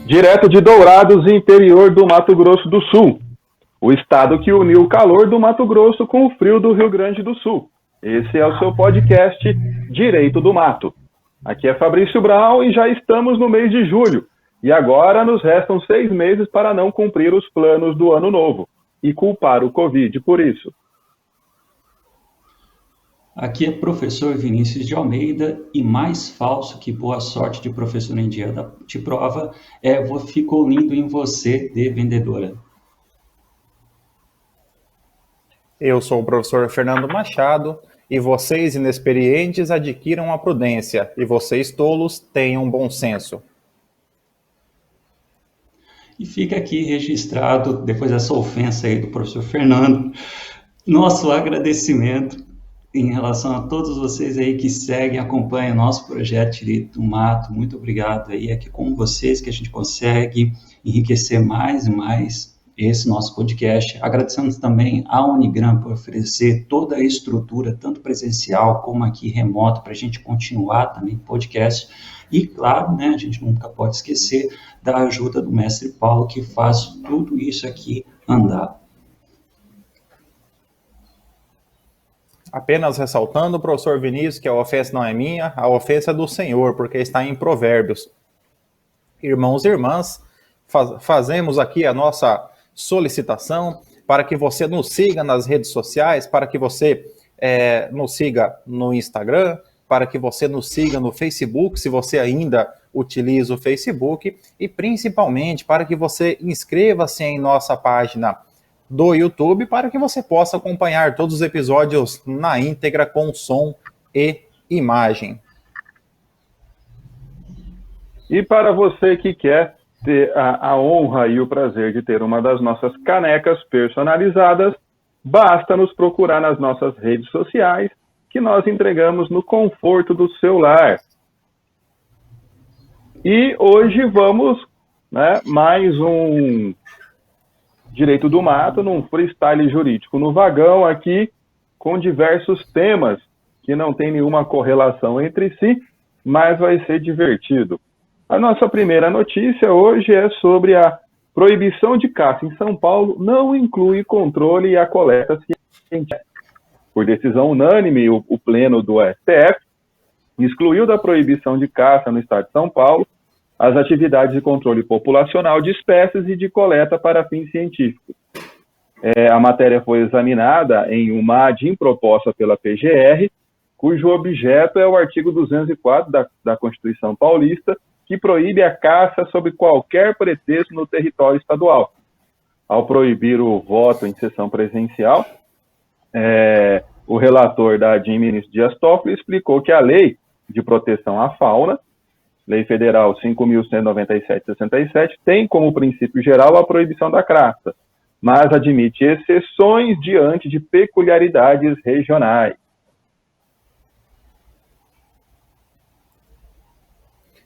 Direto de Dourados, interior do Mato Grosso do Sul. O estado que uniu o calor do Mato Grosso com o frio do Rio Grande do Sul. Esse é o seu podcast Direito do Mato. Aqui é Fabrício Brown e já estamos no mês de julho. E agora nos restam 6 meses para não cumprir os planos do ano novo e culpar o Covid por isso. Aqui é professor Vinícius de Almeida e mais falso que boa sorte de professor em dia de prova é ficou lindo em você, de vendedora. Eu sou o professor Fernando Machado e vocês inexperientes adquiram a prudência e vocês tolos tenham bom senso. E fica aqui registrado, depois dessa ofensa aí do professor Fernando, nosso agradecimento em relação a todos vocês aí que seguem, acompanham o nosso projeto Direito do Mato. Muito obrigado aí, é que com vocês que a gente consegue enriquecer mais e mais esse nosso podcast. Agradecemos também à Unigram por oferecer toda a estrutura, tanto presencial como aqui remoto, para a gente continuar também o podcast. E, claro, né, a gente nunca pode esquecer da ajuda do mestre Paulo, que faz tudo isso aqui andar. Apenas ressaltando, professor Vinícius, que a ofensa não é minha, a ofensa é do Senhor, porque está em Provérbios. Irmãos e irmãs, fazemos aqui a nossa solicitação para que você nos siga nas redes sociais, para que você nos siga no Instagram, para que você nos siga no Facebook, se você ainda utiliza o Facebook, e principalmente para que você inscreva-se em nossa página do YouTube, para que você possa acompanhar todos os episódios na íntegra com som e imagem. E para você que quer ter a honra e o prazer de ter uma das nossas canecas personalizadas, basta nos procurar nas nossas redes sociais, que nós entregamos no conforto do seu lar. E hoje vamos, mais um Direito do Mato, num freestyle jurídico no vagão aqui, com diversos temas que não tem nenhuma correlação entre si, mas vai ser divertido. A nossa primeira notícia hoje é sobre a proibição de caça em São Paulo não inclui controle e a coleta científica. Por decisão unânime, o Pleno do STF excluiu da proibição de caça no estado de São Paulo as atividades de controle populacional de espécies e de coleta para fins científicos. A matéria foi examinada em uma ADIM proposta pela PGR, cujo objeto é o artigo 204 da Constituição Paulista, que proíbe a caça sob qualquer pretexto no território estadual. Ao proibir o voto em sessão presencial, o relator da ADIM, ministro Dias Toffoli, explicou que a Lei de Proteção à Fauna, Lei Federal 5.197/67, tem como princípio geral a proibição da caça, mas admite exceções diante de peculiaridades regionais.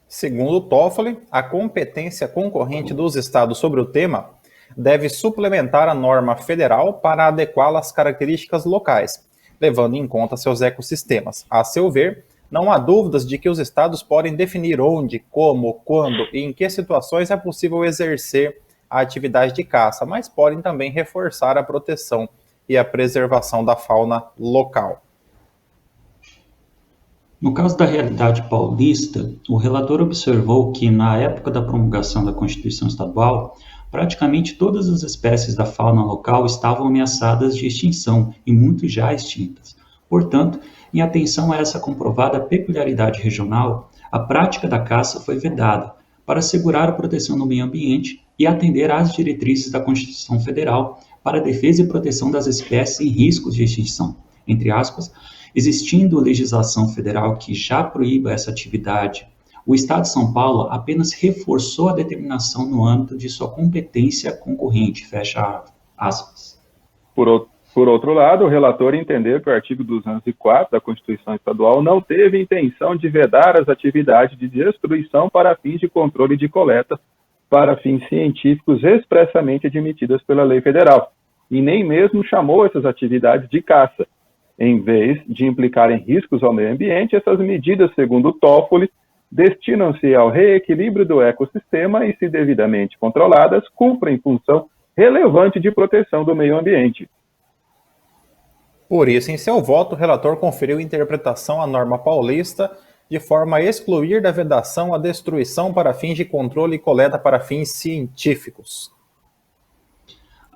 Segundo Toffoli, a competência concorrente dos estados sobre o tema deve suplementar a norma federal para adequá-la às características locais, levando em conta seus ecossistemas. A seu ver, não há dúvidas de que os estados podem definir onde, como, quando e em que situações é possível exercer a atividade de caça, mas podem também reforçar a proteção e a preservação da fauna local. No caso da realidade paulista, o relator observou que, na época da promulgação da Constituição Estadual, praticamente todas as espécies da fauna local estavam ameaçadas de extinção e muitas já extintas. Portanto, em atenção a essa comprovada peculiaridade regional, a prática da caça foi vedada para assegurar a proteção do meio ambiente e atender às diretrizes da Constituição Federal para a defesa e proteção das espécies em riscos de extinção. Entre aspas, existindo legislação federal que já proíba essa atividade, o Estado de São Paulo apenas reforçou a determinação no âmbito de sua competência concorrente, fecha aspas. Por outro lado, o relator entendeu que o artigo 204 da Constituição Estadual não teve intenção de vedar as atividades de destruição para fins de controle de coleta para fins científicos expressamente admitidas pela lei federal, e nem mesmo chamou essas atividades de caça. Em vez de implicarem riscos ao meio ambiente, essas medidas, segundo Toffoli, destinam-se ao reequilíbrio do ecossistema e, se devidamente controladas, cumprem função relevante de proteção do meio ambiente. Por isso, em seu voto, o relator conferiu interpretação à norma paulista de forma a excluir da vedação a destruição para fins de controle e coleta para fins científicos.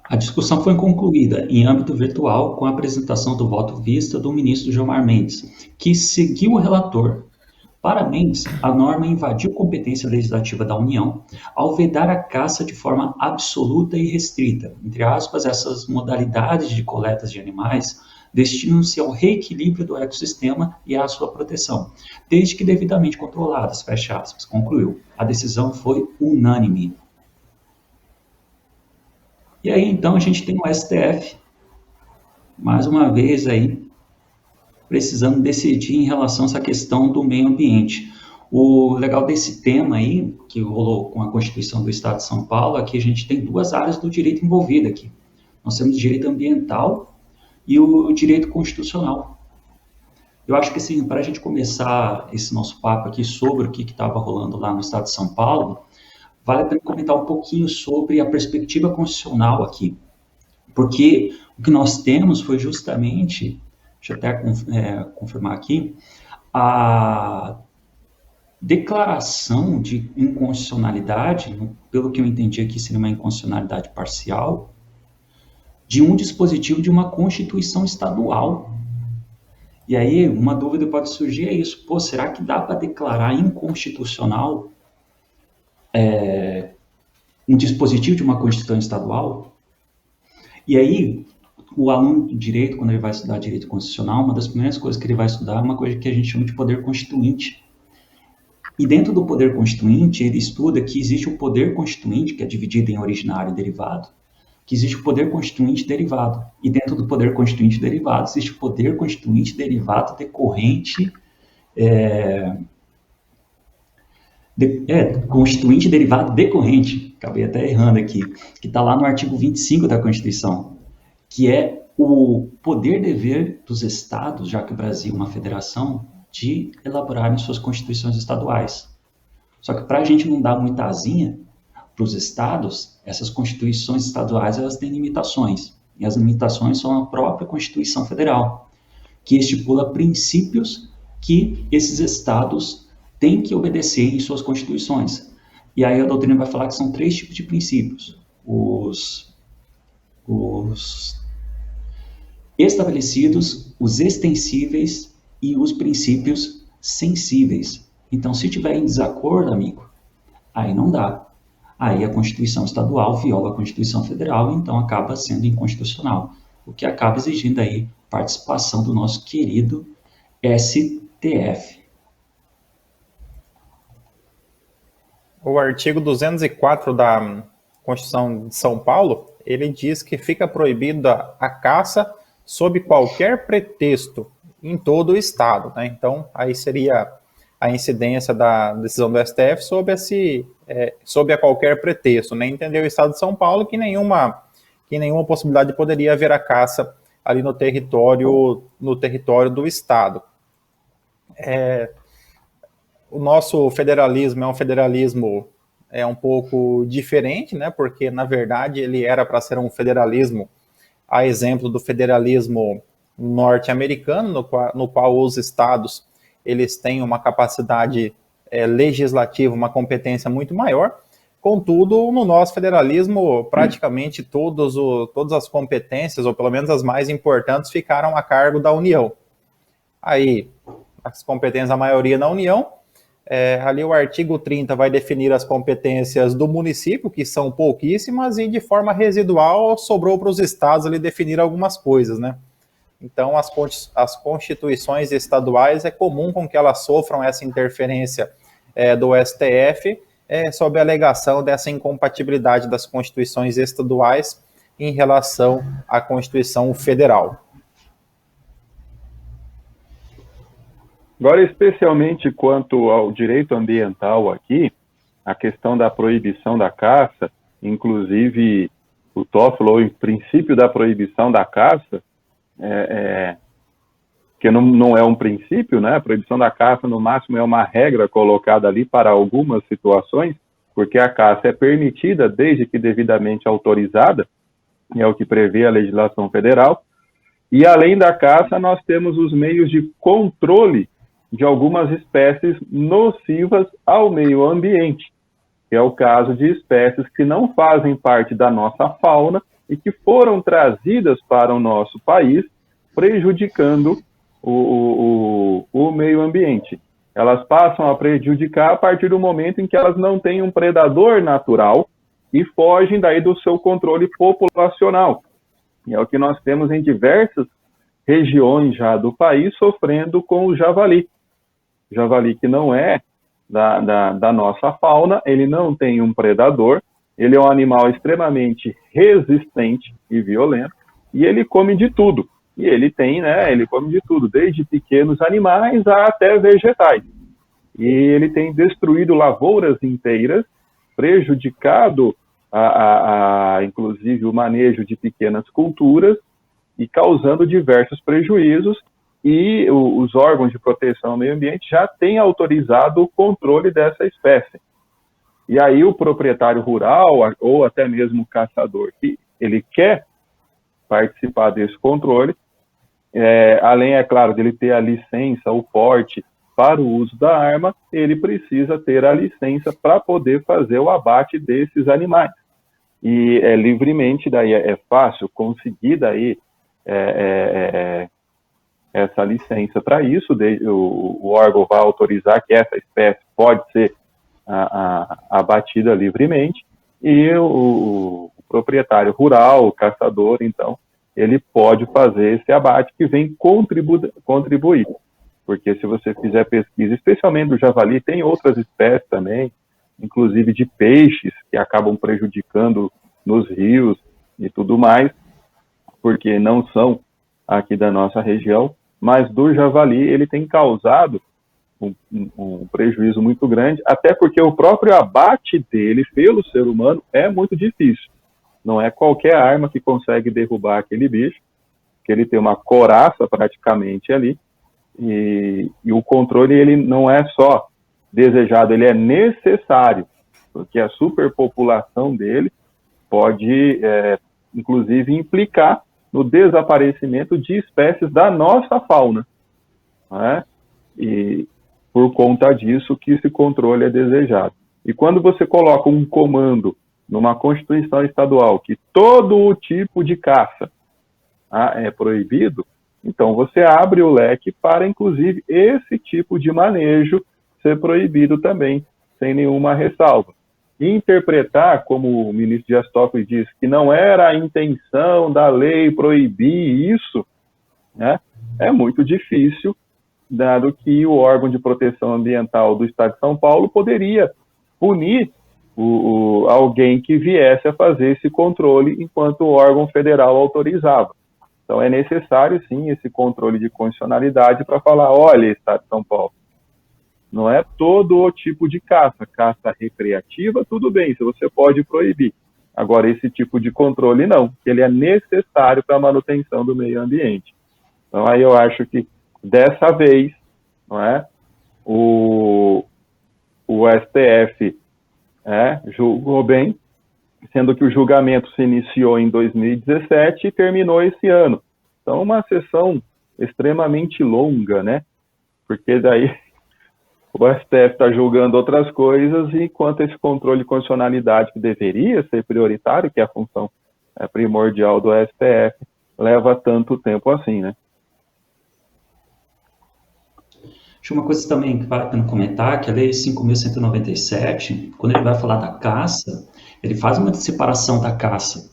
A discussão foi concluída em âmbito virtual com a apresentação do voto vista do ministro Gilmar Mendes, que seguiu o relator. Para Mendes, a norma invadiu competência legislativa da União ao vedar a caça de forma absoluta e restrita. Entre aspas, essas modalidades de coletas de animais destinam-se ao reequilíbrio do ecossistema e à sua proteção, desde que devidamente controladas, fecha aspas, concluiu. A decisão foi unânime. E aí, então, a gente tem o STF, mais uma vez aí, precisando decidir em relação a essa questão do meio ambiente. O legal desse tema aí, que rolou com a Constituição do Estado de São Paulo, é que a gente tem duas áreas do direito envolvidas aqui. Nós temos o direito ambiental e o direito constitucional. Eu acho que, assim, para a gente começar esse nosso papo aqui sobre o que estava rolando lá no Estado de São Paulo, vale a pena comentar um pouquinho sobre a perspectiva constitucional aqui. Porque o que nós temos foi justamente, deixa eu até confirmar aqui, a declaração de inconstitucionalidade, pelo que eu entendi aqui seria uma inconstitucionalidade parcial, de um dispositivo de uma Constituição estadual. E aí, uma dúvida pode surgir é isso, será que dá para declarar inconstitucional um dispositivo de uma Constituição estadual? E aí, o aluno de direito, quando ele vai estudar direito constitucional, uma das primeiras coisas que ele vai estudar é uma coisa que a gente chama de poder constituinte. E dentro do poder constituinte, ele estuda que existe o poder constituinte, que é dividido em originário e derivado, que existe o poder constituinte derivado. E dentro do poder constituinte derivado, existe o poder constituinte derivado decorrente, constituinte derivado decorrente, acabei até errando aqui, que está lá no artigo 25 da Constituição, que é o poder-dever dos estados, já que o Brasil é uma federação, de elaborarem suas constituições estaduais. Só que para a gente não dar muita asinha para os estados, essas constituições estaduais elas têm limitações. E as limitações são a própria Constituição Federal, que estipula princípios que esses estados têm que obedecer em suas constituições. E aí a doutrina vai falar que são 3 tipos de princípios. Os estabelecidos, os extensíveis e os princípios sensíveis. Então, se tiver em desacordo, amigo, aí não dá. Aí a Constituição Estadual viola a Constituição Federal, então acaba sendo inconstitucional, o que acaba exigindo aí participação do nosso querido STF. O artigo 204 da Constituição de São Paulo, ele diz que fica proibida a caça sob qualquer pretexto em todo o Estado, né? Então, aí seria a incidência da decisão do STF sob a qualquer pretexto, né? Entendeu o Estado de São Paulo que nenhuma possibilidade poderia haver a caça ali no território do Estado. O nosso federalismo é um federalismo um pouco diferente, né? Porque, na verdade, ele era para ser um federalismo a exemplo do federalismo norte-americano, no qual os estados eles têm uma capacidade legislativa, uma competência muito maior. Contudo, no nosso federalismo, praticamente todas as competências, ou pelo menos as mais importantes, ficaram a cargo da União. Aí, as competências, a maioria na União, ali o artigo 30 vai definir as competências do município, que são pouquíssimas, e de forma residual sobrou para os estados ali definir algumas coisas, né? Então, as constituições estaduais é comum com que elas sofram essa interferência do STF sob a alegação dessa incompatibilidade das constituições estaduais em relação à Constituição Federal. Agora, especialmente quanto ao direito ambiental aqui, a questão da proibição da caça, inclusive o TOEFL, ou o princípio da proibição da caça, que não é um princípio, né? A proibição da caça, no máximo, é uma regra colocada ali para algumas situações, porque a caça é permitida desde que devidamente autorizada, é o que prevê a legislação federal. E, além da caça, nós temos os meios de controle de algumas espécies nocivas ao meio ambiente, que é o caso de espécies que não fazem parte da nossa fauna e que foram trazidas para o nosso país, prejudicando o meio ambiente. Elas passam a prejudicar a partir do momento em que elas não têm um predador natural e fogem daí do seu controle populacional. E é o que nós temos em diversas regiões já do país sofrendo com o javali. O javali que não é da nossa fauna, ele não tem um predador, ele é um animal extremamente resistente e violento, e ele come de tudo. E ele come de tudo, desde pequenos animais até vegetais. E ele tem destruído lavouras inteiras, prejudicado inclusive o manejo de pequenas culturas e causando diversos prejuízos. E os órgãos de proteção ao meio ambiente já têm autorizado o controle dessa espécie. E aí o proprietário rural, ou até mesmo o caçador, que ele quer participar desse controle, além, é claro, dele ter a licença, o porte para o uso da arma, ele precisa ter a licença para poder fazer o abate desses animais. E livremente, daí é fácil conseguir daí essa licença para isso, o órgão vai autorizar que essa espécie pode ser abatida livremente, e o proprietário rural, o caçador, então, ele pode fazer esse abate que vem contribuir. Porque se você fizer pesquisa, especialmente do javali, tem outras espécies também, inclusive de peixes, que acabam prejudicando nos rios e tudo mais, porque não são aqui da nossa região, mas do javali ele tem causado um prejuízo muito grande, até porque o próprio abate dele pelo ser humano é muito difícil. Não é qualquer arma que consegue derrubar aquele bicho, que ele tem uma coraça praticamente ali, e o controle ele não é só desejado, ele é necessário, porque a superpopulação dele pode, inclusive, implicar no desaparecimento de espécies da nossa fauna, né? E por conta disso que esse controle é desejado. E quando você coloca um comando numa Constituição estadual que todo o tipo de caça é proibido, então você abre o leque para, inclusive, esse tipo de manejo ser proibido também, sem nenhuma ressalva. E interpretar, como o ministro Dias Toffoli disse, que não era a intenção da lei proibir isso, né, é muito difícil, dado que o órgão de proteção ambiental do Estado de São Paulo poderia punir alguém que viesse a fazer esse controle enquanto o órgão federal autorizava. Então é necessário, sim, esse controle de constitucionalidade para falar, olha, Estado de São Paulo, não é todo o tipo de caça recreativa, tudo bem, se você pode proibir. Agora, esse tipo de controle não, que ele é necessário para a manutenção do meio ambiente. Então aí eu acho que, dessa vez, não é, o STF julgou bem, sendo que o julgamento se iniciou em 2017 e terminou esse ano. Então, uma sessão extremamente longa, né? Porque daí o STF está julgando outras coisas, enquanto esse controle de constitucionalidade, que deveria ser prioritário, que é a função primordial do STF, leva tanto tempo assim, né? Acho uma coisa também que vale a pena comentar, que a Lei 5.197, quando ele vai falar da caça, ele faz uma separação da caça,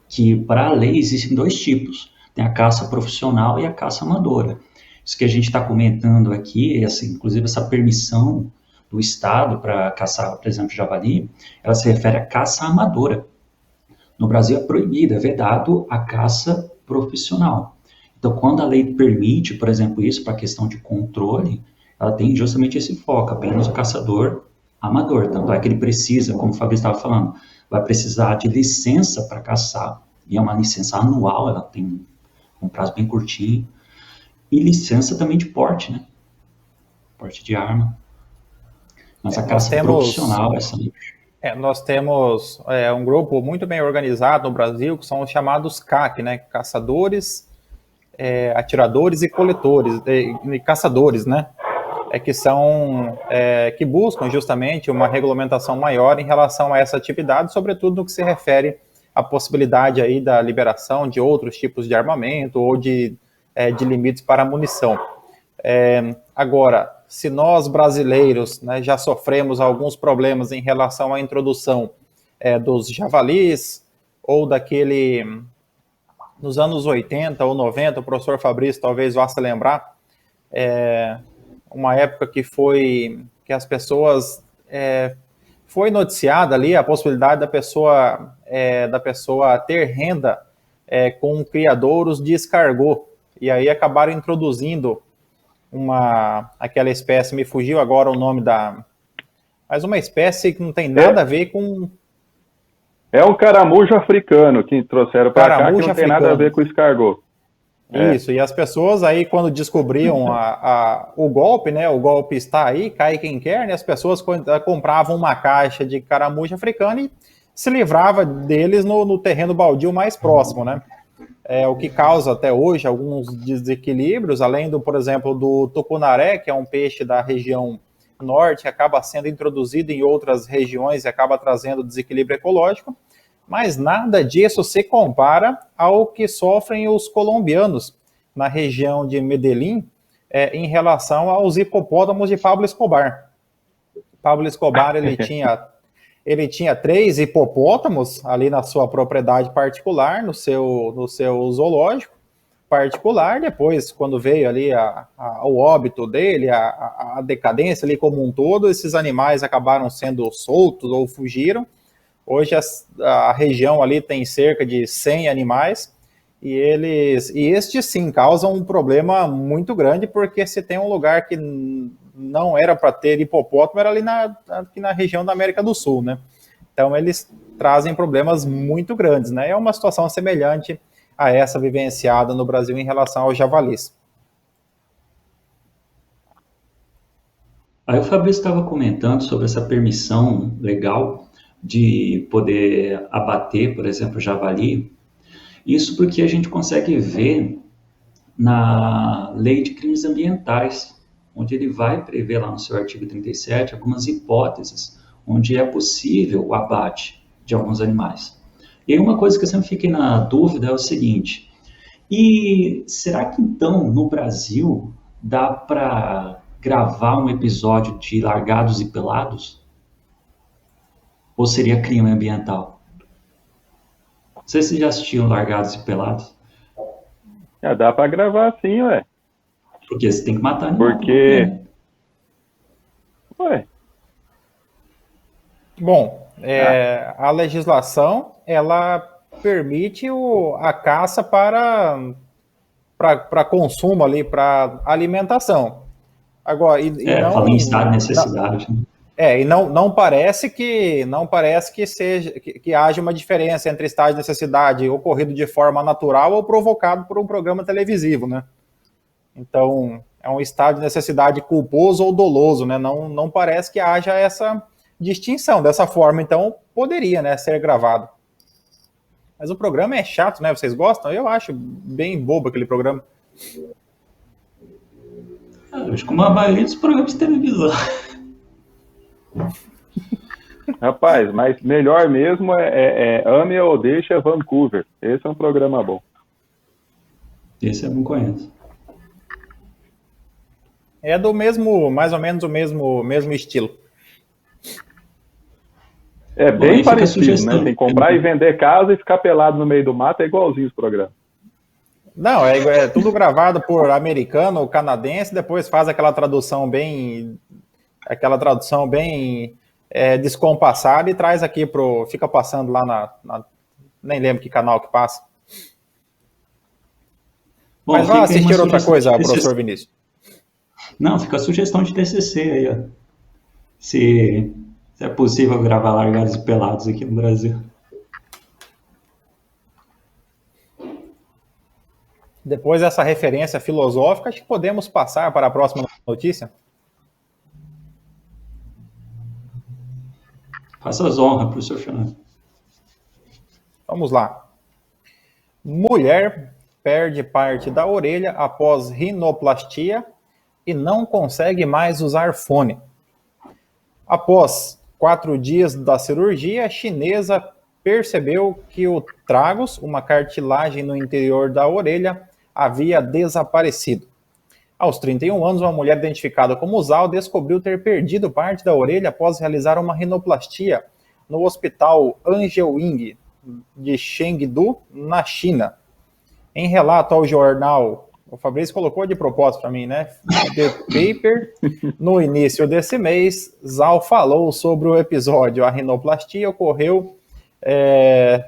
que para a lei existem dois tipos, tem a caça profissional e a caça amadora. Isso que a gente está comentando aqui, inclusive essa permissão do Estado para caçar, por exemplo, javali, ela se refere à caça amadora. No Brasil é proibida, é vedado a caça profissional. Então, quando a lei permite, por exemplo, isso para a questão de controle, ela tem justamente esse foco, apenas o caçador amador. Tanto é que ele precisa, como o Fabrício estava falando, vai precisar de licença para caçar, e é uma licença anual, ela tem um prazo bem curtinho. e licença também de porte, né? Porte de arma. Mas a caça profissional, essa... nós temos um grupo muito bem organizado no Brasil, que são os chamados CAC, né? Caçadores, atiradores e coletores, e caçadores, né? Que buscam justamente uma regulamentação maior em relação a essa atividade, sobretudo no que se refere à possibilidade aí da liberação de outros tipos de armamento ou de limites para munição. Agora, se nós brasileiros, né, já sofremos alguns problemas em relação à introdução dos javalis, ou nos anos 80 ou 90, o professor Fabrício talvez vá se lembrar, uma época que as pessoas, foi noticiada ali a possibilidade da pessoa ter renda com criadouros de escargot, e aí acabaram introduzindo aquela espécie, me fugiu agora o nome mas uma espécie que não tem nada a ver com... É um caramujo africano que trouxeram para cá, que não tem nada a ver com escargot. Isso, e as pessoas aí, quando descobriam o golpe, né, o golpe está aí, cai quem quer, né, as pessoas compravam uma caixa de caramujo africano e se livrava deles no terreno baldio mais próximo, né? O que causa até hoje alguns desequilíbrios, além por exemplo, do tucunaré, que é um peixe da região norte, que acaba sendo introduzido em outras regiões e acaba trazendo desequilíbrio ecológico, mas nada disso se compara ao que sofrem os colombianos na região de Medellín em relação aos hipopótamos de Pablo Escobar. Pablo Escobar, ele tinha 3 hipopótamos ali na sua propriedade particular, no seu zoológico particular. Depois, quando veio ali o óbito dele, a decadência ali como um todo, esses animais acabaram sendo soltos ou fugiram. Hoje a região ali tem cerca de 100 animais e estes sim causam um problema muito grande, porque se tem um lugar que não era para ter hipopótamo, era ali aqui na região da América do Sul, né? Então eles trazem problemas muito grandes, né? É uma situação semelhante a essa vivenciada no Brasil em relação aos javalis. Aí o Fabrício estava comentando sobre essa permissão legal de poder abater, por exemplo, javali. Isso porque a gente consegue ver na Lei de Crimes Ambientais, onde ele vai prever lá no seu artigo 37 algumas hipóteses onde é possível o abate de alguns animais. E aí uma coisa que eu sempre fiquei na dúvida é o seguinte: e será que então no Brasil dá para gravar um episódio de Largados e Pelados? Ou seria crime ambiental? Não sei se vocês já assistiram Largados e Pelados. Dá para gravar sim, ué. Porque você tem que matar animal. Porque... Ué. Bom, a legislação, ela permite a caça para consumo ali, para alimentação. Agora, fala em estado de necessidade. E não parece que haja uma diferença entre estado de necessidade ocorrido de forma natural ou provocado por um programa televisivo, né? Então, é um estado de necessidade culposo ou doloso, né? Não parece que haja essa distinção dessa forma, então poderia, né, ser gravado. Mas o programa é chato, né? Vocês gostam? Eu acho bem bobo aquele programa. Acho que a maioria dos programas de televisão. Rapaz, mas melhor mesmo Ame ou Deixa Vancouver. Esse é um programa bom. Esse eu não conheço. É do mesmo, mais ou menos o mesmo estilo. É bem parecido, né? Tem que comprar e vender casa e ficar pelado no meio do mato, é igualzinho os programas. Não, é tudo gravado por americano ou canadense, depois faz aquela tradução bem descompassada e traz aqui fica passando lá nem lembro que canal que passa. Bom, mas vai assistir outra coisa, professor Vinícius. Não, fica a sugestão de TCC aí, ó. Se é possível gravar Largados e Pelados aqui no Brasil. Depois dessa referência filosófica, acho que podemos passar para a próxima notícia. Faça as honras, professor Fernando. Vamos lá. Mulher perde parte da orelha após rinoplastia e não consegue mais usar fone. Após 4 dias da cirurgia, a chinesa percebeu que o tragus, uma cartilagem no interior da orelha, havia desaparecido. Aos 31 anos, uma mulher identificada como Zhao descobriu ter perdido parte da orelha após realizar uma rinoplastia no hospital Angeling de Chengdu, na China. Em relato ao jornal, o Fabrício colocou de propósito para mim, né? The Paper, no início desse mês, Zhao falou sobre o episódio. A rinoplastia ocorreu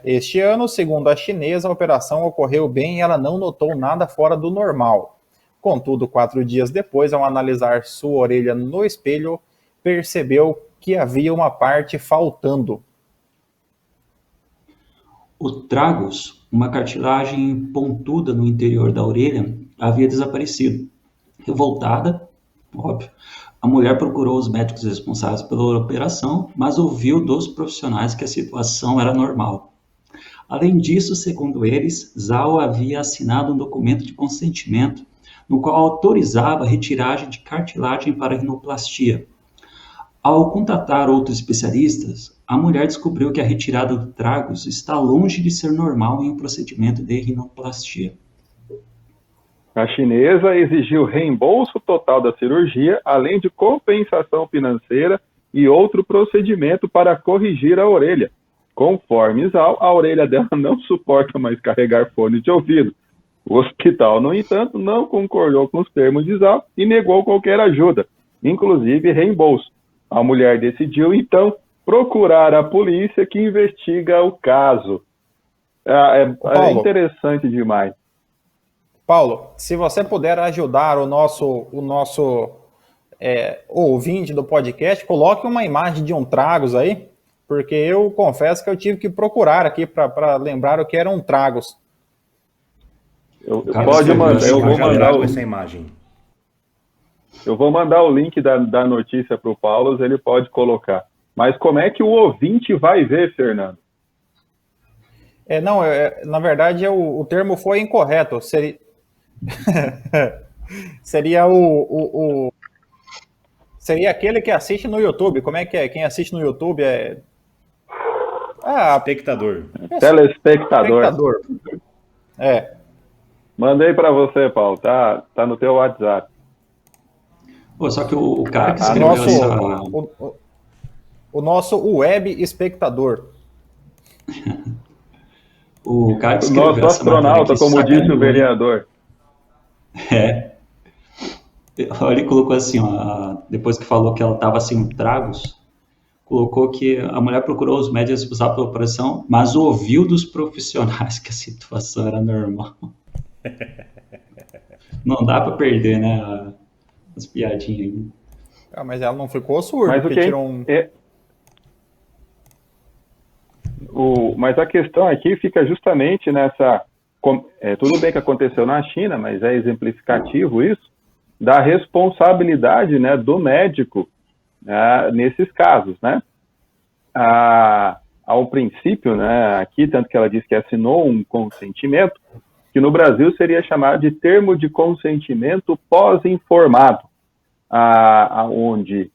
este ano, segundo a chinesa, a operação ocorreu bem e ela não notou nada fora do normal. Contudo, 4 dias depois, ao analisar sua orelha no espelho, percebeu que havia uma parte faltando. O tragus, uma cartilagem pontuda no interior da orelha, havia desaparecido. Revoltada, óbvio, a mulher procurou os médicos responsáveis pela operação, mas ouviu dos profissionais que a situação era normal. Além disso, segundo eles, Zhao havia assinado um documento de consentimento no qual autorizava a retiragem de cartilagem para rinoplastia. Ao contatar outros especialistas, a mulher descobriu que a retirada do tragus está longe de ser normal em um procedimento de rinoplastia. A chinesa exigiu reembolso total da cirurgia, além de compensação financeira e outro procedimento para corrigir a orelha. Conforme Zhao, a orelha dela não suporta mais carregar fone de ouvido. O hospital, no entanto, não concordou com os termos de Zhao e negou qualquer ajuda, inclusive reembolso. A mulher decidiu, então, procurar a polícia que investiga o caso. É interessante demais. Paulo, se você puder ajudar o nosso ouvinte do podcast, coloque uma imagem de um tragus aí, porque eu confesso que eu tive que procurar aqui para lembrar o que era um tragus. Pode mandar, eu vou mandar essa imagem. Eu vou mandar o link da notícia para o Paulo, ele pode colocar. Mas como é que o ouvinte vai ver, Fernando? Na verdade, o termo foi incorreto. Seria seria aquele que assiste no YouTube. Como é que é? Quem assiste no YouTube é... Espectador. Telespectador. Mandei para você, Paulo. Tá no teu WhatsApp. Pô, só que o cara que escreveu o nosso web espectador. O cara que escreveu nosso astronauta, como disse o vereador. Ele colocou assim, ó, depois que falou que ela estava sem tragos, colocou que a mulher procurou os médicos responsáveis pela operação, mas ouviu dos profissionais que a situação era normal. Não dá para perder, né, as piadinhas aí. Mas ela não ficou surda, porque tirou um... Mas a questão aqui fica justamente nessa... tudo bem que aconteceu na China, mas é exemplificativo isso, da responsabilidade, né, do médico nesses casos, né? Ao princípio, né, aqui, tanto que ela disse que assinou um consentimento, que no Brasil seria chamado de termo de consentimento pós-informado, onde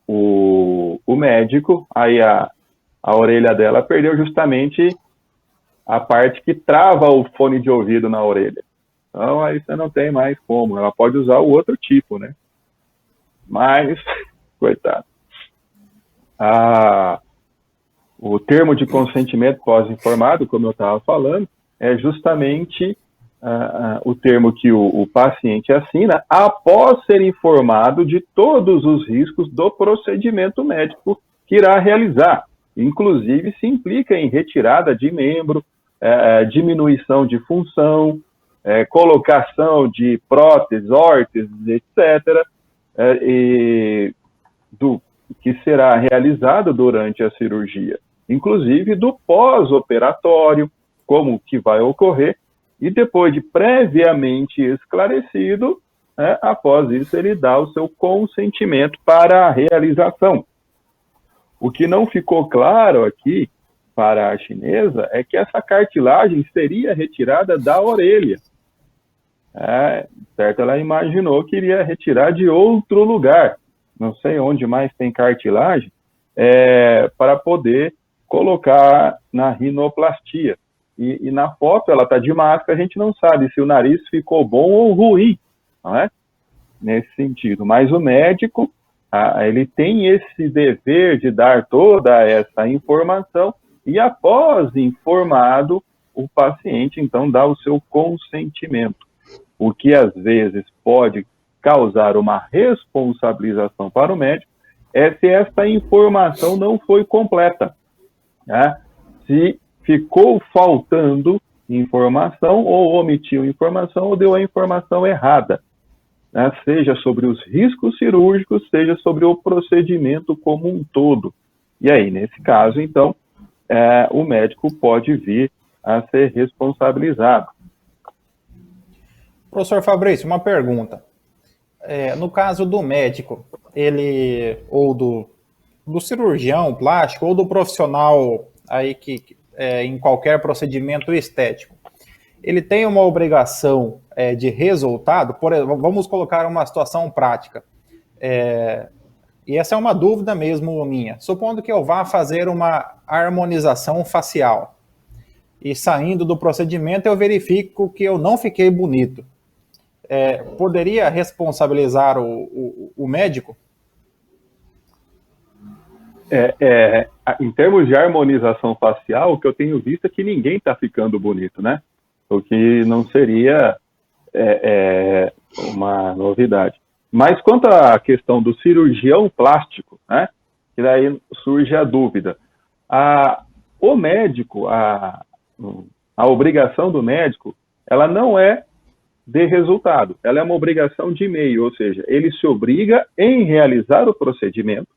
o médico, aí a orelha dela perdeu justamente a parte que trava o fone de ouvido na orelha. Então, aí você não tem mais como. Ela pode usar o outro tipo, né? Mas, coitado. O termo de consentimento pós-informado, como eu estava falando, é justamente o termo que o paciente assina após ser informado de todos os riscos do procedimento médico que irá realizar. Inclusive, se implica em retirada de membro, diminuição de função, colocação de próteses, órteses, etc., que será realizado durante a cirurgia. Inclusive do pós-operatório, como que vai ocorrer, E depois de previamente esclarecido, né, após isso ele dá o seu consentimento para a realização. O que não ficou claro aqui para a chinesa é que essa cartilagem seria retirada da orelha. Certo? Ela imaginou que iria retirar de outro lugar, não sei onde mais tem cartilagem, para poder colocar na rinoplastia. E na foto ela está de máscara, a gente não sabe se o nariz ficou bom ou ruim, não é? Nesse sentido. Mas o médico, ele tem esse dever de dar toda essa informação e, após informado, o paciente, então, dá o seu consentimento. O que, às vezes, pode causar uma responsabilização para o médico é se essa informação não foi completa. Né? Se ficou faltando informação, ou omitiu informação, ou deu a informação errada. Né? Seja sobre os riscos cirúrgicos, seja sobre o procedimento como um todo. E aí, nesse caso, então, o médico pode vir a ser responsabilizado. Professor Fabrício, uma pergunta. No caso do médico, ou do cirurgião plástico, ou do profissional aí que em qualquer procedimento estético, ele tem uma obrigação de resultado? Por exemplo, vamos colocar uma situação prática. E essa é uma dúvida mesmo minha. Supondo que eu vá fazer uma harmonização facial e saindo do procedimento eu verifico que eu não fiquei bonito. Poderia responsabilizar o médico? Em termos de harmonização facial, o que eu tenho visto é que ninguém está ficando bonito, né? O que não seria uma novidade. Mas quanto à questão do cirurgião plástico, né? Que daí surge a dúvida. O médico, a obrigação do médico, ela não é de resultado, ela é uma obrigação de meio, ou seja, ele se obriga em realizar o procedimento,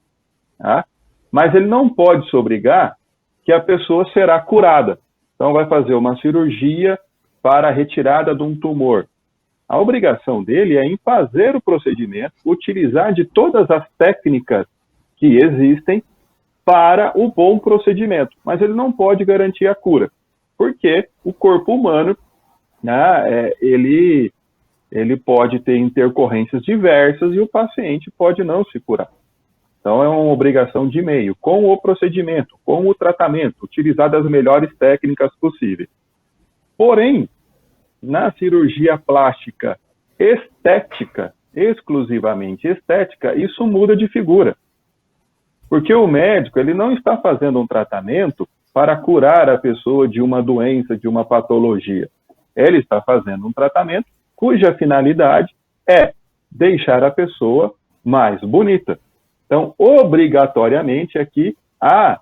tá? Mas ele não pode se obrigar que a pessoa será curada. Então vai fazer uma cirurgia para a retirada de um tumor. A obrigação dele é em fazer o procedimento, utilizar de todas as técnicas que existem para o bom procedimento, mas ele não pode garantir a cura, porque o corpo humano, né, ele pode ter intercorrências diversas e o paciente pode não se curar. Então, é uma obrigação de meio, com o procedimento, com o tratamento, utilizar as melhores técnicas possíveis. Porém, na cirurgia plástica estética, exclusivamente estética, isso muda de figura. Porque o médico, ele não está fazendo um tratamento para curar a pessoa de uma doença, de uma patologia. Ele está fazendo um tratamento cuja finalidade é deixar a pessoa mais bonita. Então, obrigatoriamente, aqui, a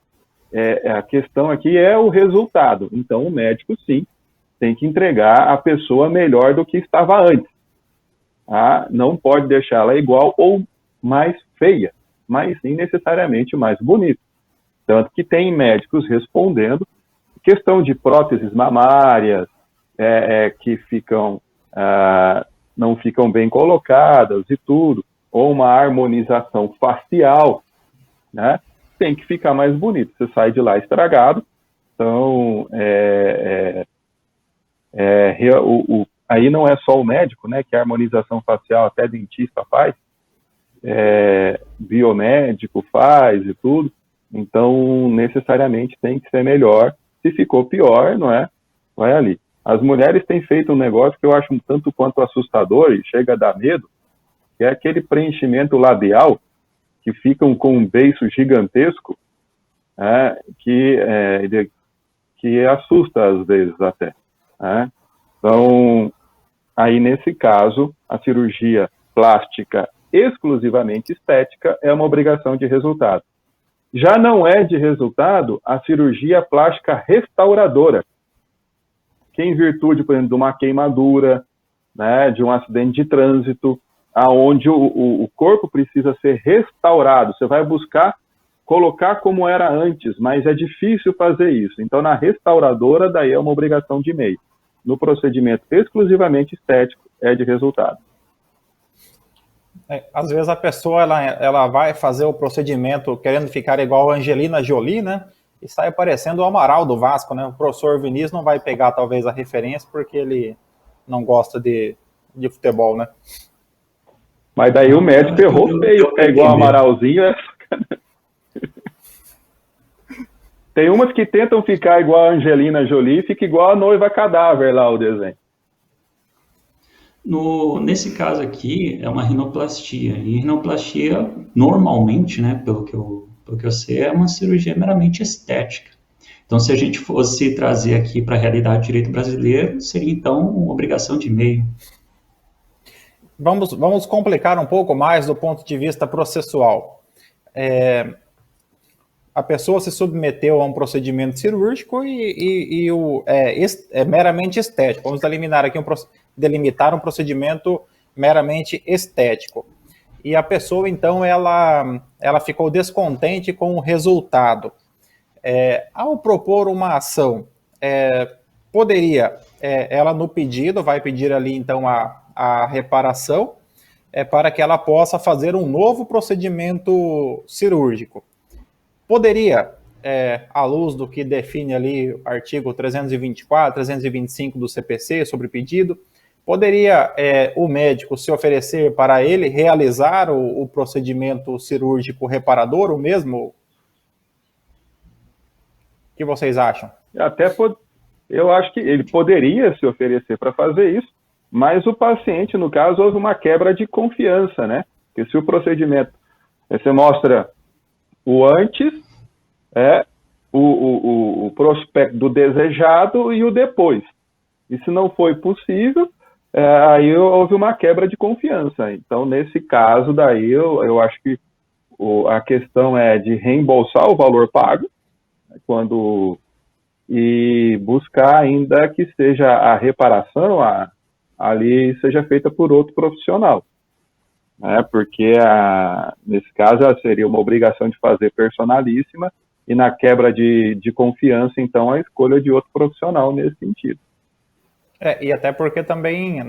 questão aqui é o resultado. Então, o médico, sim, tem que entregar a pessoa melhor do que estava antes. Não pode deixá-la igual ou mais feia, mas sim necessariamente mais bonita. Tanto que tem médicos respondendo questão de próteses mamárias, que não ficam bem colocadas e tudo, ou uma harmonização facial, né? Tem que ficar mais bonito. Você sai de lá estragado. Então, aí não é só o médico, né? Que a harmonização facial até dentista faz, biomédico faz e tudo. Então, necessariamente tem que ser melhor. Se ficou pior, não é? Vai ali. As mulheres têm feito um negócio que eu acho um tanto quanto assustador e chega a dar medo, que é aquele preenchimento labial, que ficam com um beiço gigantesco, que assusta às vezes até. Então, aí nesse caso, a cirurgia plástica exclusivamente estética é uma obrigação de resultado. Já não é de resultado a cirurgia plástica restauradora, que em virtude, por exemplo, de uma queimadura, né, de um acidente de trânsito, aonde o corpo precisa ser restaurado. Você vai buscar colocar como era antes, mas é difícil fazer isso. Então, na restauradora, daí é uma obrigação de meio. no procedimento exclusivamente estético é de resultado. Às vezes a pessoa ela vai fazer o procedimento querendo ficar igual a Angelina Jolie, né? E sai parecendo o Amaral do Vasco, né? O professor Vinícius não vai pegar talvez a referência porque ele não gosta de futebol, né? Mas daí o médico errou feio, é igual o Amaralzinho. Tem umas que tentam ficar igual a Angelina Jolie, fica igual a noiva cadáver lá o desenho. Nesse caso aqui, é uma rinoplastia. E rinoplastia, normalmente, né, pelo que eu sei, é uma cirurgia meramente estética. Então, se a gente fosse trazer aqui para a realidade do direito brasileiro, seria, então, uma obrigação de meio. Vamos complicar um pouco mais do ponto de vista processual. A pessoa se submeteu a um procedimento cirúrgico e é meramente estético. Vamos delimitar um procedimento meramente estético. E a pessoa, então, ela ficou descontente com o resultado. Ao propor uma ação, poderia, ela no pedido, vai pedir ali, então, a reparação, para que ela possa fazer um novo procedimento cirúrgico. Poderia, à luz do que define ali o artigo 324, 325 do CPC sobre pedido, poderia o médico se oferecer para ele realizar o procedimento cirúrgico reparador, o mesmo? O que vocês acham? Eu acho que ele poderia se oferecer para fazer isso, mas o paciente, no caso, houve uma quebra de confiança, né? Porque se o procedimento, você mostra o antes, o prospecto do desejado e o depois. E se não foi possível, aí houve uma quebra de confiança. Então, nesse caso, daí eu acho que a questão é de reembolsar o valor pago, e buscar ainda que seja a reparação ali seja feita por outro profissional. Porque nesse caso ela seria uma obrigação de fazer personalíssima e na quebra de confiança, então, a escolha de outro profissional nesse sentido. E até porque também,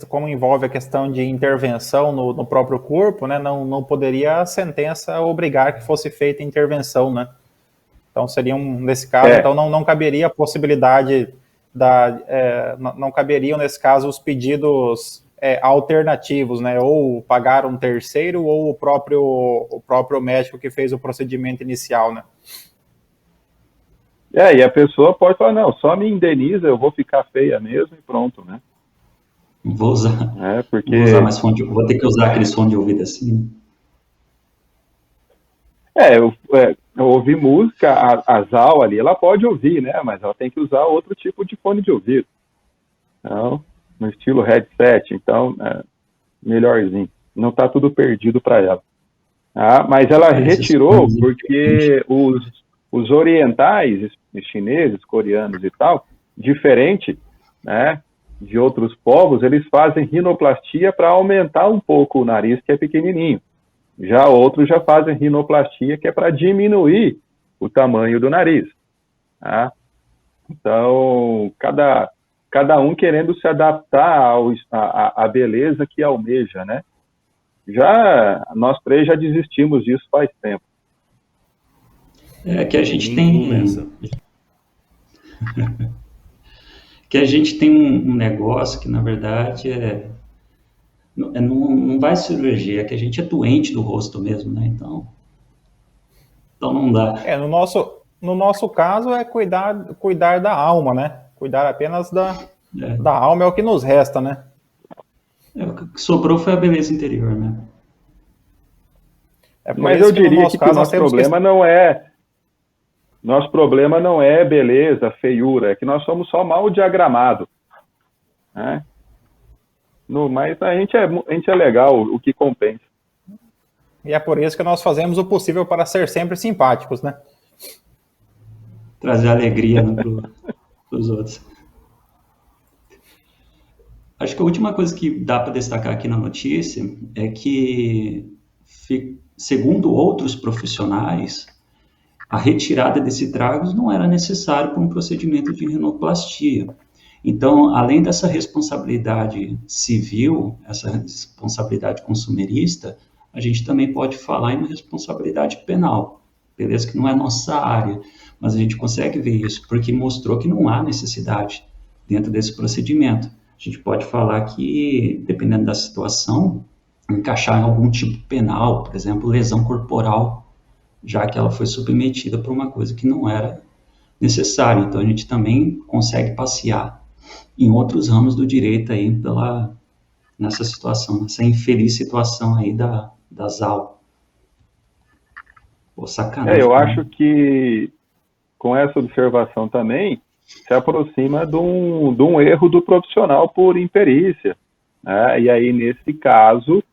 como envolve a questão de intervenção no próprio corpo, né, não poderia a sentença obrigar que fosse feita intervenção, né? Então nesse caso, então não caberia a possibilidade não caberiam nesse caso os pedidos alternativos, né? Ou pagar um terceiro ou o próprio médico que fez o procedimento inicial, né? E a pessoa pode falar, não, só me indeniza, eu vou ficar feia mesmo e pronto, né? Vou usar. Porque... Vou usar mais vou ter que usar aquele som de ouvido assim. Eu ouvir música, a Zal ali, ela pode ouvir, né? Mas ela tem que usar outro tipo de fone de ouvido. Então, no estilo headset, então, melhorzinho. Não está tudo perdido para ela. Mas ela retirou porque os orientais, os chineses, coreanos e tal, diferente, né, de outros povos, eles fazem rinoplastia para aumentar um pouco o nariz, que é pequenininho. Já outros já fazem rinoplastia, que é para diminuir o tamanho do nariz. Então, cada um querendo se adaptar à beleza que almeja, né? Nós três já desistimos disso faz tempo. Que a gente tem um negócio que, na verdade, não vai cirurgia, é que a gente é doente do rosto mesmo, né? Então não dá. No nosso caso é cuidar da alma, né? Cuidar apenas da alma é o que nos resta, né? É, o que sobrou foi a beleza interior, né? Mas eu diria que o nosso problema não é beleza, feiura, é que nós somos só mal diagramados, né? Mas a gente é legal, o que compensa. E é por isso que nós fazemos o possível para ser sempre simpáticos, né? Trazer alegria para os outros. Acho que a última coisa que dá para destacar aqui na notícia é que, segundo outros profissionais, a retirada desse tragos não era necessário para um procedimento de rinoplastia. Então, além dessa responsabilidade civil, essa responsabilidade consumerista, a gente também pode falar em uma responsabilidade penal. Beleza que não é nossa área, mas a gente consegue ver isso, porque mostrou que não há necessidade dentro desse procedimento. A gente pode falar que, dependendo da situação, encaixar em algum tipo penal, por exemplo, lesão corporal, já que ela foi submetida por uma coisa que não era necessária. Então, a gente também consegue passear em outros ramos do direito aí nessa situação, nessa infeliz situação aí da ZAL. Pô, sacanagem. Eu acho que com essa observação também se aproxima de um erro do profissional por imperícia, né? E aí, nesse caso,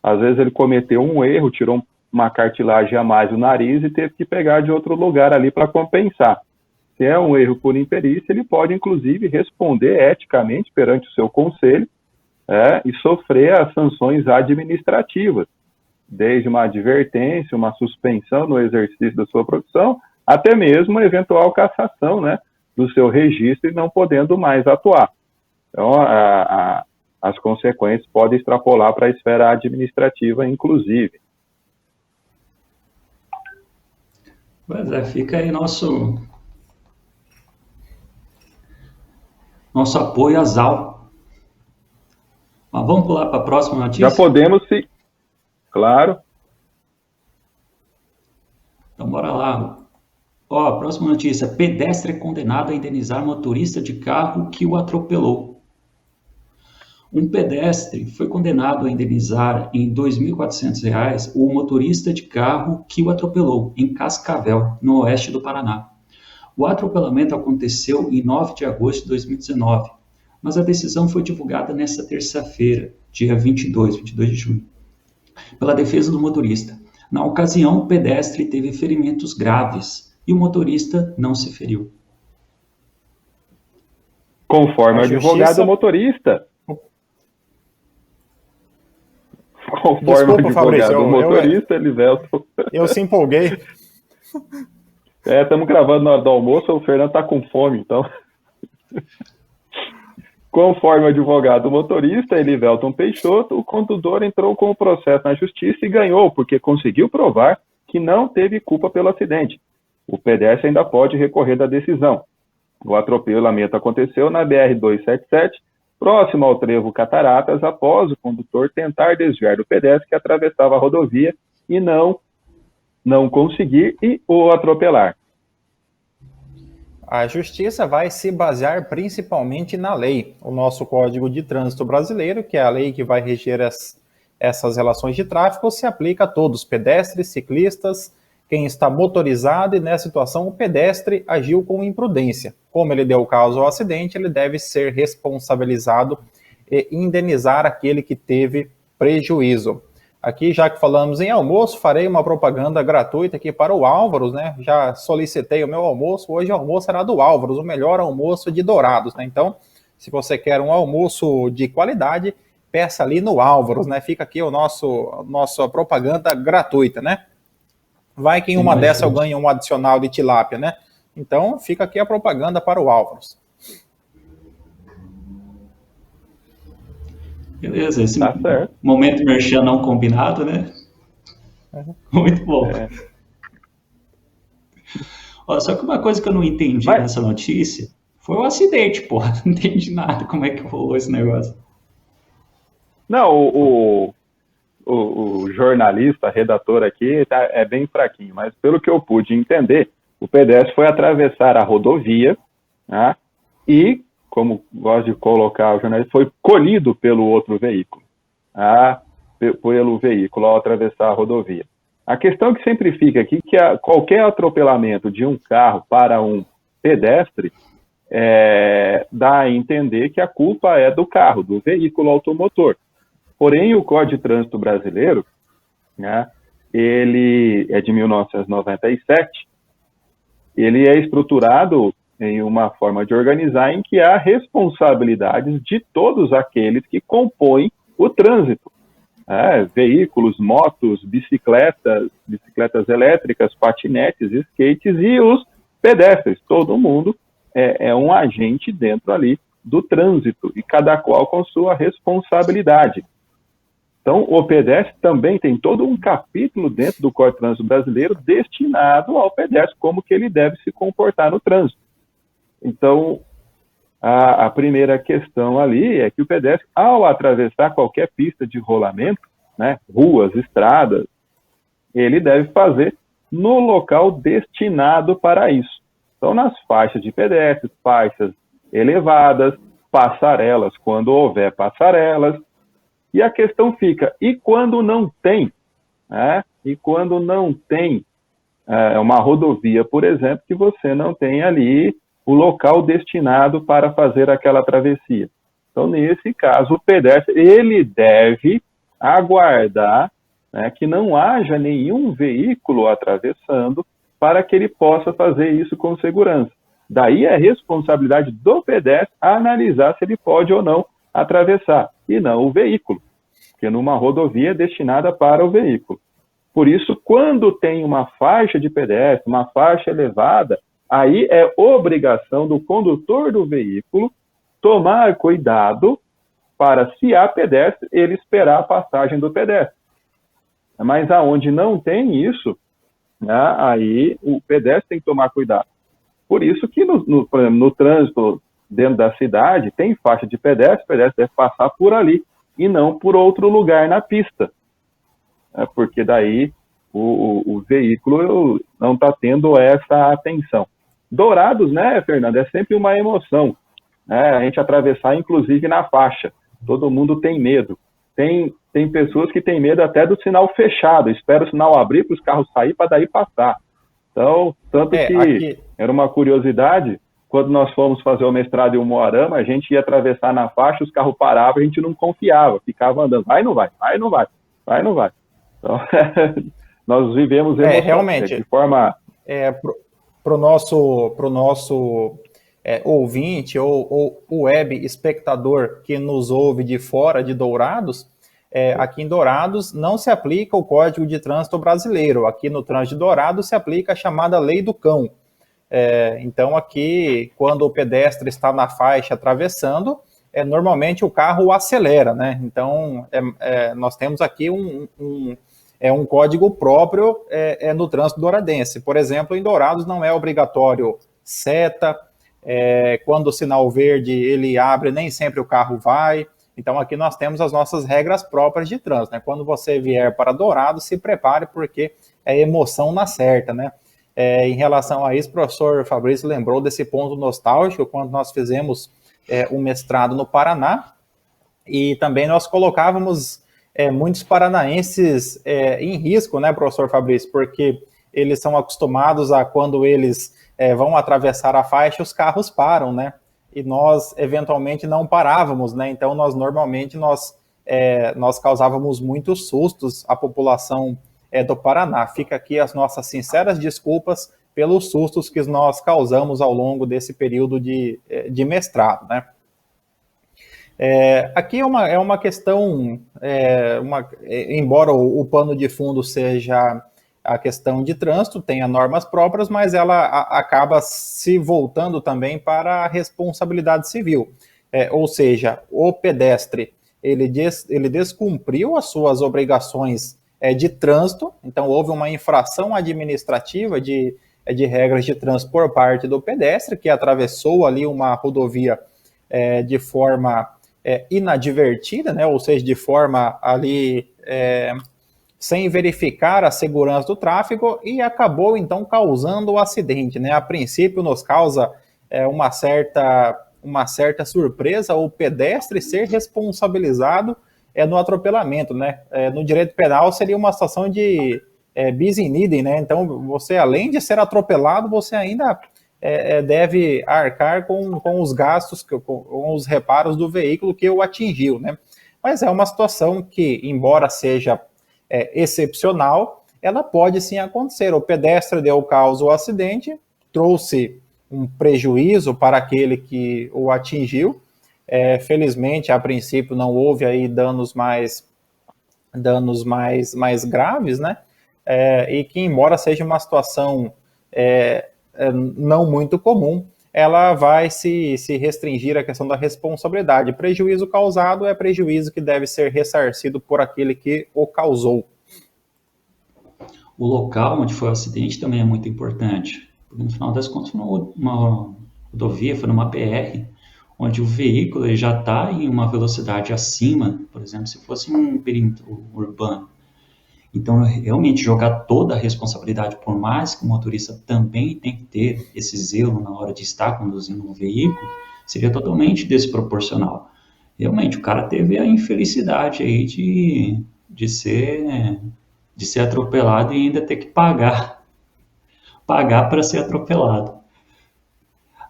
às vezes ele cometeu um erro, tirou uma cartilagem a mais do nariz e teve que pegar de outro lugar ali para compensar. Se é um erro por imperícia, ele pode, inclusive, responder eticamente perante o seu conselho e sofrer as sanções administrativas, desde uma advertência, uma suspensão no exercício da sua profissão, até mesmo uma eventual cassação, né, do seu registro e não podendo mais atuar. Então, as consequências podem extrapolar para a esfera administrativa, inclusive. Pois é, fica aí nosso apoio à ZAL. Mas vamos pular para a próxima notícia? Já podemos, claro. Então, bora lá. Ó, próxima notícia. Pedestre é condenado a indenizar motorista de carro que o atropelou. Um pedestre foi condenado a indenizar em R$ 2.400 o motorista de carro que o atropelou, em Cascavel, no oeste do Paraná. O atropelamento aconteceu em 9 de agosto de 2019, mas a decisão foi divulgada nesta terça-feira, dia 22 de junho, pela defesa do motorista. Na ocasião, o pedestre teve ferimentos graves e o motorista não se feriu. Conforme o advogado motorista. Conforme o advogado motorista, Elivelton. Eu se empolguei. Estamos gravando na hora do almoço, o Fernando está com fome, então. Conforme o advogado motorista, Elivelton Peixoto, o condutor entrou com o processo na justiça e ganhou, porque conseguiu provar que não teve culpa pelo acidente. O pedestre ainda pode recorrer da decisão. O atropelamento aconteceu na BR-277, próximo ao trevo Cataratas, após o condutor tentar desviar do pedestre que atravessava a rodovia e não conseguir e o atropelar. A justiça vai se basear principalmente na lei, o nosso Código de Trânsito Brasileiro, que é a lei que vai reger essas relações de tráfego, se aplica a todos, pedestres, ciclistas, quem está motorizado, e nessa situação o pedestre agiu com imprudência. Como ele deu causa ao acidente, ele deve ser responsabilizado e indenizar aquele que teve prejuízo. Aqui, já que falamos em almoço, farei uma propaganda gratuita aqui para o Álvaros, né? Já solicitei o meu almoço, hoje o almoço será do Álvaros, o melhor almoço de Dourados, né? Então, se você quer um almoço de qualidade, peça ali no Álvaros, né? Fica aqui nossa propaganda gratuita, né? Vai que em uma dessa eu ganho um adicional de tilápia, né? Então, fica aqui a propaganda para o Álvaros. Beleza, esse momento merchan não combinado, né? Muito bom. Ó, só que uma coisa que eu não entendi nessa notícia foi o acidente, porra. Não entendi nada como é que rolou esse negócio. Não, o jornalista, redator aqui, é bem fraquinho, mas pelo que eu pude entender, o pedestre foi atravessar a rodovia, né, e, como gosto de colocar o jornalista, foi colhido pelo outro veículo, pelo veículo ao atravessar a rodovia. A questão que sempre fica aqui é que qualquer atropelamento de um carro para um pedestre dá a entender que a culpa é do carro, do veículo automotor. Porém, o Código de Trânsito Brasileiro, né, ele é de 1997, ele é estruturado em uma forma de organizar em que há responsabilidades de todos aqueles que compõem o trânsito. Veículos, motos, bicicletas elétricas, patinetes, skates e os pedestres. Todo mundo é um agente dentro ali do trânsito, e cada qual com sua responsabilidade. Então, o pedestre também tem todo um capítulo dentro do Código de Trânsito Brasileiro destinado ao pedestre, como que ele deve se comportar no trânsito. Então, a primeira questão ali é que o pedestre, ao atravessar qualquer pista de rolamento, né, ruas, estradas, ele deve fazer no local destinado para isso. Então, nas faixas de pedestres, faixas elevadas, passarelas, quando houver passarelas. E a questão fica, e quando não tem? Né? E quando não tem uma rodovia, por exemplo, que você não tem ali o local destinado para fazer aquela travessia. Então, nesse caso, o pedestre ele deve aguardar, né, que não haja nenhum veículo atravessando para que ele possa fazer isso com segurança. Daí é responsabilidade do pedestre analisar se ele pode ou não atravessar, e não o veículo, porque numa rodovia é destinada para o veículo. Por isso, quando tem uma faixa de pedestre, uma faixa elevada, aí é obrigação do condutor do veículo tomar cuidado para, se há pedestre, ele esperar a passagem do pedestre. Mas aonde não tem isso, né, aí o pedestre tem que tomar cuidado. Por isso que no trânsito dentro da cidade tem faixa de pedestre, o pedestre deve passar por ali e não por outro lugar na pista. Porque daí o veículo não está tendo essa atenção. Dourados, né, Fernando, é sempre uma emoção, né, a gente atravessar, inclusive, na faixa. Todo mundo tem medo. Tem pessoas que têm medo até do sinal fechado, espera o sinal abrir para os carros sair para daí passar. Então, tanto que aqui era uma curiosidade, quando nós fomos fazer o mestrado em Umuarama, a gente ia atravessar na faixa, os carros paravam, a gente não confiava, ficava andando, vai, não vai, vai, não vai, vai, não vai. Então, nós vivemos realmente, de forma... Para o nosso ouvinte ou web espectador que nos ouve de fora de Dourados, aqui em Dourados não se aplica o Código de Trânsito Brasileiro. Aqui no Trânsito de Dourados se aplica a chamada Lei do Cão. Então aqui, quando o pedestre está na faixa atravessando, normalmente o carro acelera, né? Então nós temos aqui um código próprio no trânsito douradense. Por exemplo, em Dourados não é obrigatório seta, quando o sinal verde ele abre, nem sempre o carro vai. Então aqui nós temos as nossas regras próprias de trânsito, né? Quando você vier para Dourados, se prepare, porque é emoção na certa, né? Em relação a isso, o professor Fabrício lembrou desse ponto nostálgico, quando nós fizemos um mestrado no Paraná, e também nós colocávamos muitos paranaenses em risco, né, professor Fabrício, porque eles são acostumados a, quando eles vão atravessar a faixa, os carros param, né? E nós, eventualmente, não parávamos, né? Então, normalmente, nós causávamos muitos sustos à população do Paraná. Fica aqui as nossas sinceras desculpas pelos sustos que nós causamos ao longo desse período de mestrado, né? Aqui é uma questão, embora o pano de fundo seja a questão de trânsito, tenha normas próprias, mas ela acaba se voltando também para a responsabilidade civil. Ou seja, o pedestre ele descumpriu as suas obrigações de trânsito, então houve uma infração administrativa de regras de trânsito por parte do pedestre, que atravessou ali uma rodovia de forma inadvertida, né? Ou seja, de forma ali sem verificar a segurança do tráfego, e acabou então causando o acidente, né? A princípio nos causa uma certa surpresa o pedestre ser responsabilizado no atropelamento, né? No direito penal seria uma situação de bis in idem, né? Então você, além de ser atropelado, você ainda deve arcar com os gastos, com os reparos do veículo que o atingiu, né? Mas é uma situação que, embora seja excepcional, ela pode sim acontecer. O pedestre deu causa ao acidente, trouxe um prejuízo para aquele que o atingiu. Felizmente, a princípio, não houve aí danos mais graves, né? E que, embora seja uma situação não muito comum, ela vai se restringir à questão da responsabilidade. Prejuízo causado é prejuízo que deve ser ressarcido por aquele que o causou. O local onde foi o acidente também é muito importante, porque no final das contas foi uma rodovia, foi numa PR, onde o veículo ele já está em uma velocidade acima, por exemplo, se fosse um perímetro urbano. Então, realmente, jogar toda a responsabilidade, por mais que o motorista também tem que ter esse zelo na hora de estar conduzindo um veículo, seria totalmente desproporcional. Realmente, o cara teve a infelicidade aí de ser atropelado e ainda ter que pagar para ser atropelado.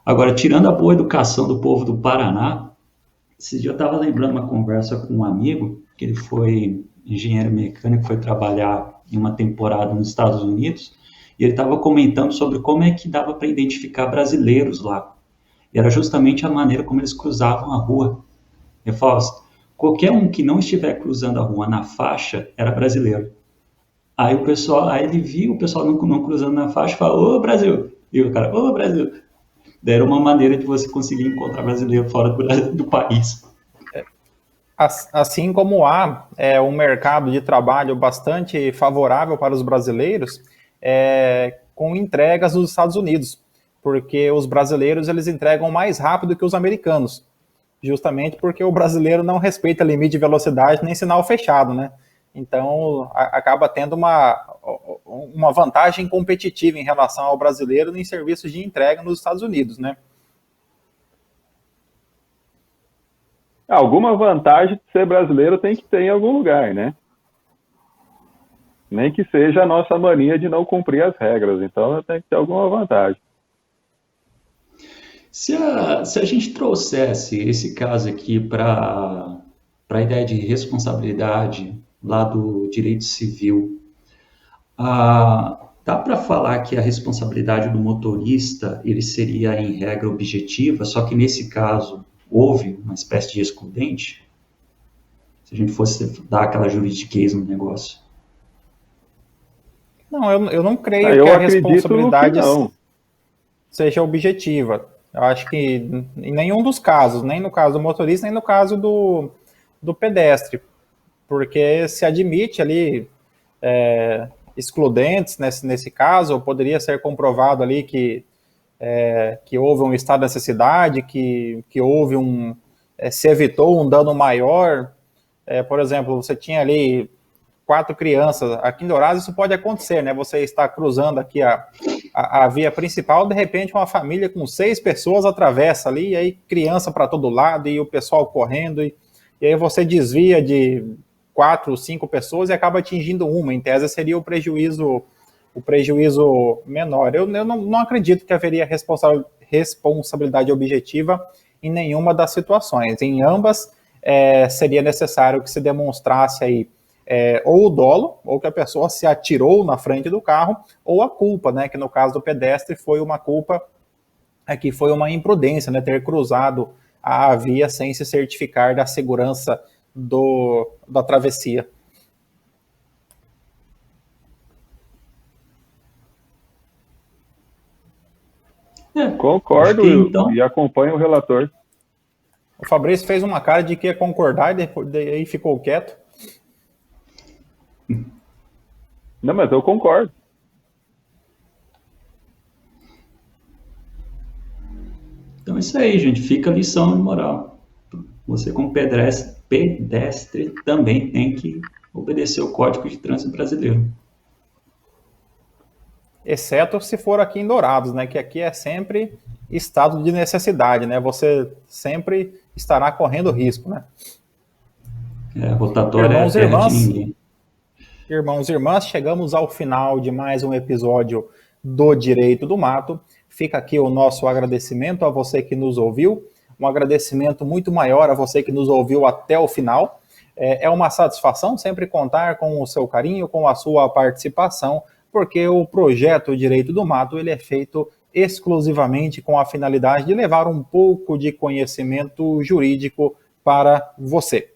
Agora, tirando a boa educação do povo do Paraná, esse dia eu estava lembrando uma conversa com um amigo, que ele foi engenheiro mecânico, foi trabalhar em uma temporada nos Estados Unidos, e ele estava comentando sobre como é que dava para identificar brasileiros lá. E era justamente a maneira como eles cruzavam a rua. Eu falava assim, qualquer um que não estiver cruzando a rua na faixa era brasileiro. Aí ele viu o pessoal não cruzando na faixa e falou, ô Brasil! E o cara, ô Brasil! Daí era uma maneira de você conseguir encontrar brasileiro fora do país. Assim como há um mercado de trabalho bastante favorável para os brasileiros, com entregas nos Estados Unidos, porque os brasileiros eles entregam mais rápido que os americanos, justamente porque o brasileiro não respeita limite de velocidade nem sinal fechado, né? Então, acaba tendo uma vantagem competitiva em relação ao brasileiro em serviços de entrega nos Estados Unidos, né? Alguma vantagem de ser brasileiro tem que ter em algum lugar, né? Nem que seja a nossa mania de não cumprir as regras. Então, tem que ter alguma vantagem. Se a gente trouxesse esse caso aqui para a ideia de responsabilidade lá do direito civil, dá para falar que a responsabilidade do motorista ele seria em regra objetiva, só que nesse caso houve uma espécie de excludente? Se a gente fosse dar aquela juridiquês no negócio. Não, eu não creio que a responsabilidade não seja objetiva. Eu acho que em nenhum dos casos, nem no caso do motorista, nem no caso do pedestre, porque se admite ali excludentes nesse caso, poderia ser comprovado ali que houve um estado de necessidade, que houve se evitou um dano maior. Por exemplo, você tinha ali 4 crianças, aqui em Dourados isso pode acontecer, né? Você está cruzando aqui a via principal, de repente uma família com 6 pessoas atravessa ali, e aí criança para todo lado, e o pessoal correndo, e aí você desvia de 4 ou 5 pessoas e acaba atingindo uma, em tese seria o prejuízo menor. Eu não acredito que haveria responsabilidade objetiva em nenhuma das situações. Em ambas, seria necessário que se demonstrasse aí ou o dolo, ou que a pessoa se atirou na frente do carro, ou a culpa, né, que no caso do pedestre foi uma culpa, que foi uma imprudência, né, ter cruzado a via sem se certificar da segurança da travessia. Concordo então... e acompanho o relator. O Fabrício fez uma cara de que ia concordar e daí ficou quieto. Não, mas eu concordo. Então é isso aí, gente. Fica a lição de moral. Você, como pedestre, também tem que obedecer o Código de Trânsito Brasileiro. Exceto se for aqui em Dourados, né? Que aqui é sempre estado de necessidade, né? Você sempre estará correndo risco, né? Rotatória é terra de ninguém. Irmãos e irmãs, chegamos ao final de mais um episódio do Direito do Mato. Fica aqui o nosso agradecimento a você que nos ouviu, um agradecimento muito maior a você que nos ouviu até o final. É uma satisfação sempre contar com o seu carinho, com a sua participação, porque o projeto Direito do Mato ele é feito exclusivamente com a finalidade de levar um pouco de conhecimento jurídico para você.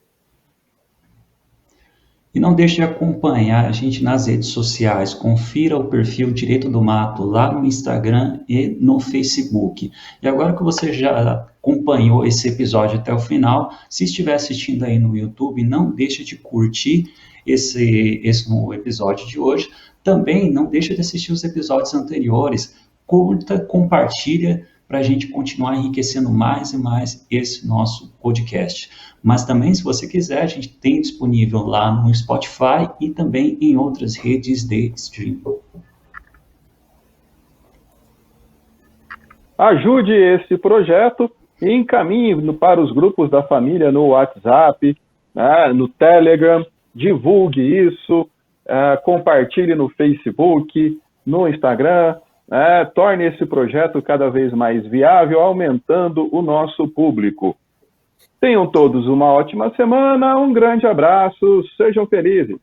E não deixe de acompanhar a gente nas redes sociais. Confira o perfil Direito do Mato lá no Instagram e no Facebook. E agora que você já acompanhou esse episódio até o final, se estiver assistindo aí no YouTube, não deixe de curtir esse episódio de hoje. Também não deixe de assistir os episódios anteriores. Curta, compartilha para a gente continuar enriquecendo mais e mais esse nosso podcast. Mas também, se você quiser, a gente tem disponível lá no Spotify e também em outras redes de streaming. Ajude esse projeto e encaminhe para os grupos da família no WhatsApp, né, no Telegram, divulgue isso, compartilhe no Facebook, no Instagram, torne esse projeto cada vez mais viável, aumentando o nosso público. Tenham todos uma ótima semana, um grande abraço, sejam felizes.